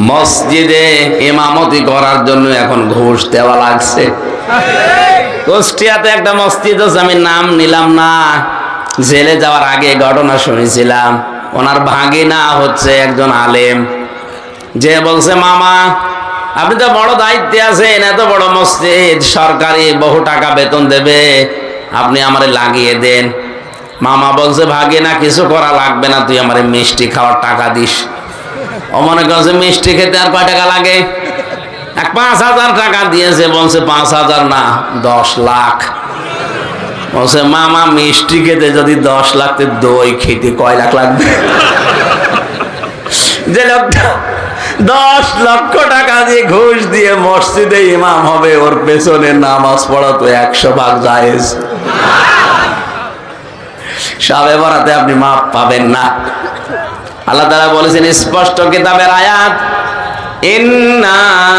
মসজিদে ইমামতি করার জন্য এখন ঘুষ দেওয়া লাগছে। কুষ্টিয়াতে একটা মসজিদ আছে, আমি নাম নিলাম না, জেলে যাওয়ার আগে ঘটনা শুনেছিলাম। ওনার ভাগিনা হচ্ছে একজন আলেম, যে বলছে মামা আপনি তো বড় দায়িত্বে আছেন, এত বড় মসজিদ, সরকারি বহু টাকা বেতন দেবে, আপনি আমারে লাগিয়ে দেন। মামা বলছে ভাগিনা কিছু করা লাগবে না, তুই আমারে মিষ্টি খাওয়ার টাকা দিস। ও মনে করছে মিষ্টি খেতে আর কয় টাকা লাগে, 5,000 টাকা দিয়েছে। বলছে 5,000 না 10 লাখ। বলছে মামা মিষ্টি খেতে যদি 10 লাখ, দই খেতে কয় লাখ লাগবে? যে লোকটা 10 লক্ষ টাকা দিয়ে ঘুষ দিয়ে মসজিদে ইমাম হবে, ওর পেছনে নামাজ পড়া তো 100 ভাগ জায়েজ। সবে বরাতে আপনি মাপ পাবেন না। আল্লাহ তাআলা বলেছেন স্পষ্ট কিতাবের আয়াত, ইন্না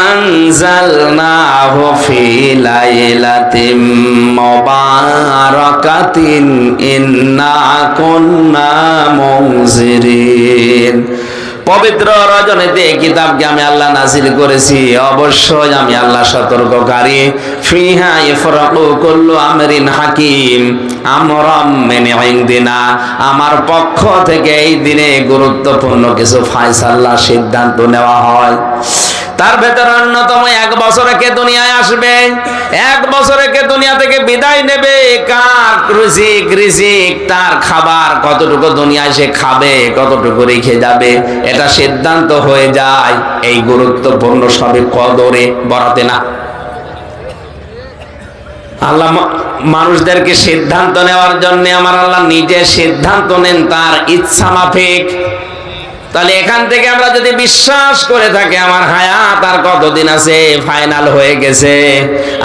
আনজালনাহু ফি লাইলাতিন মুবারাকাতিন ইন্না কুন্না মুনজিরিন। পবিত্র রজনীতে এই কিতাবকে আমি আল্লাহ নাযিল করেছি, অবশ্যই আমি আল্লাহ সতর্ককারী। ফিহা ইফরাকু কুল্লু আমরিন হাকিম আমরাম মিন ইনদিনা, আমার পক্ষ থেকে এই দিনে গুরুত্বপূর্ণ কিছু ফয়সালা সিদ্ধান্ত নেওয়া হয়। তার ভেতর অন্যতম 1 বছরে কে দুনিয়ায় আসবে, 1 বছরে কে দুনিয়া থেকে বিদায় নেবে, কার রিজিক তার খাবার কতটুকু দুনিয়ায় সে খাবে, কতটুকু রেখে যাবে, এটা সিদ্ধান্ত হয়ে যায় এই গুরুত্বপূর্ণ সবে কদরে বরাতে না। আল্লাহ মানুষদেরকে সিদ্ধান্ত নেওয়ার জন্য আমার আল্লাহ নিজে সিদ্ধান্ত নেন তার ইচ্ছা মাফিক। তাহলে এখান থেকে আমরা যদি বিশ্বাস করে থাকি আমার হায়াত আর কতদিন আছে, ফাইনাল হয়ে গেছে,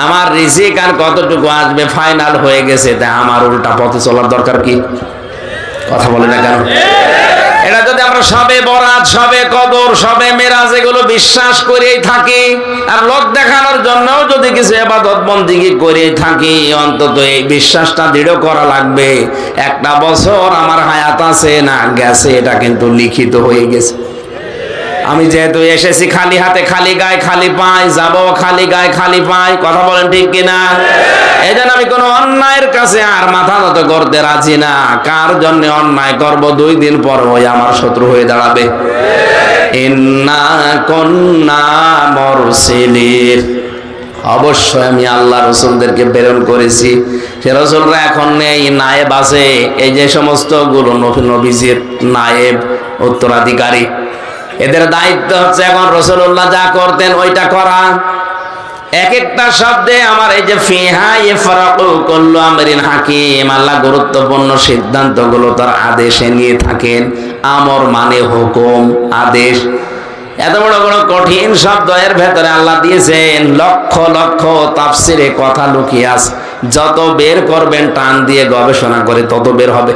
আমার রিজিক আর কতটুকু আসবে, ফাইনাল হয়ে গেছে, তা আমার উল্টা পথে চলার দরকার কি? কথা বলে না কেন? এটা যদি আমরা সবে বরাত, সবে কদর, সবে মেরাজ এগুলো বিশ্বাস করেই থাকি, আর লোক দেখানোর জন্য যদি কিছু ইবাদত বন্দেগী করে থাকি, অন্তত এই বিশ্বাসটা দৃঢ় করা লাগবে 1টা বছর আমার হায়াত আছে না গেছে, এটা কিন্তু লিখিত হয়ে গেছে। আমি যেহেতু এসেছি খালি হাতে, খালি গায়ে, খালি পায়ে, যাব খালি গায়ে, খালি পায়ে। কথা বলেন ঠিক কিনা? এই জন্য আমি কোনো অন্যায়ের কাছে আর মাথা নত করতে রাজি না। কার জন্য অন্যায় করব, 2 দিন পর ওই আমার শত্রু হয়ে দাঁড়াবে। ইন্না কুন্না মুরসিলিন, অবশ্যই আমি আল্লাহ রসুলদেরকে প্রেরণ করেছি। সে রসুলরা এখন নেই, নায়েব আছে। এই যে সমস্ত গুলো নবীজির নায়েব, উত্তরাধিকারী, এদের দায়িত্ব হচ্ছে এখন রাসূলুল্লাহ যা করতেন ওইটা করা। এক একটা শব্দে আমার এই যে ফিহা ইফরাকু কুল্লু আমরিন হাকিম, আল্লাহ গুরুত্বপূর্ণ সিদ্ধান্তগুলো তার আদেশে নিয়ে থাকেন। আমর মানে হুকুম, আদেশ। এত বড় বড় কঠিন শব্দ এর ভেতরে আল্লাহ দিয়েছেন, লক্ষ লক্ষ তাফসিরে কথা লুকিয়ে আছে। যত বের করবেন টান দিয়ে গবেষণা করে তত বের হবে।